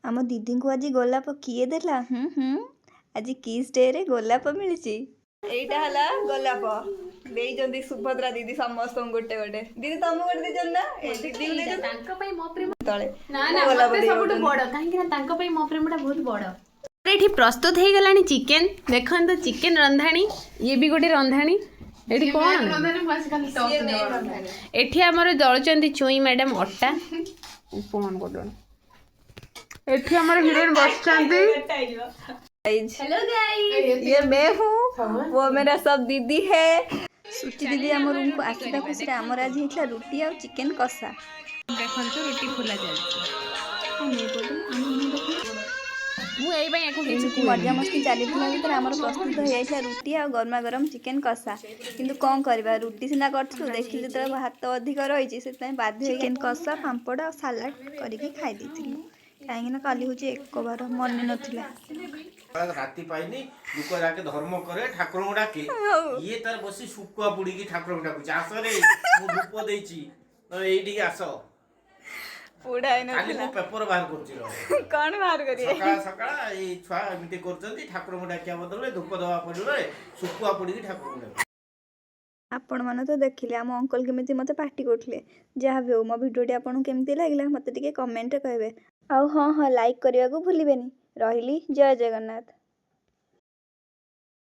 ଆମ ଦିଦିଙ୍କୁ ଆଜି ଗୋଲାପ କିଏ ଦେଲା? ଆଜି କିସ୍ ଡେ ରେ ଗୋଲାପ ମିଳିଛି। ଏଇଟା ହେଲା ଗୋଲାପ ଦେଇଛନ୍ତି ସୁଭଦ୍ରା ଦିଦି ସମସ୍ତଙ୍କୁ ଗୋଟେ ଗୋଟେ। ଦିଦି ତମକୁ ଗୋଟେ ଦେଇଛନ୍ତି ନା? ଏ ଦିଦି ତାଙ୍କ ପାଇଁ ମୋ ପ୍ରେମ ତଳେ ନା ନା ମତେ ସବୁଠୁ ବଡ, କାହିଁକି ନା ତାଙ୍କ ପାଇଁ ମୋ ପ୍ରେମଟା ବହୁତ ବଡ। ଏଠି ପ୍ରସ୍ତୁତ ହେଇଗଲାଣି ଚିକେନ। ଦେଖନ୍ତୁ ଚିକେନ ରନ୍ଧାଣି, ଇଏ ବି ଗୋଟେ ରନ୍ଧାଣି। ଏଠି କଣ ଏଠି ଆମର ଦଳୁଛନ୍ତି ଚୁଇଁ ମ୍ୟାଡାମ ଅଟା। ଫୋନ କରୁଛନ୍ତି एठी हमारे हीरोइन बसचंदी। हेलो गाइस, ये मैं हूँ, वो मेरा सब दीदी है। सुची दीदी आम रूम को आसवा खुशी आमर आज होता रुटी आ चिकेन कषा। देखंतु रुटी फुला एमती मजामस्ती चली भितर आमर प्रस्तुत हो जाता रुटी आ गरमा गरम चिकेन कषा। किंतु कौन करवा रुटी सीना करूँ देखिली जो भात अधिक रही से बाध्य चिकेन कषा पांपड़ आ सालाड करके खाई देथिलु। कहीं काली हूँ एक बार मन नाला राति पाइनी लुक जाके धर्म करे ठाकुर डाके ये तार बसी शुकुआ पुड़ी ठाकुर डाकुच आस रे मु धूप देइची तो एइठी आस पुड़ाई खाली मु पेपर बाहर करछि कौन बाहर करिए सकाळ सकाळ ए छुआ एमिति करचंती ठाकुर डाकिया बदले धूप दवा पड़िले शुकुआ पुड़ी ठाकुर डाक। आपण मैंने तो देखिले आम अंकल केमिति मते पार्टी करथिले। जहाँ भी हो मो भिडियोटी आपन केमिति लागला मते टिके कमेंट करेंगे। आउ हाँ हाँ लाइक करने को भूलिबेनी। रहिली जय जगन्नाथ।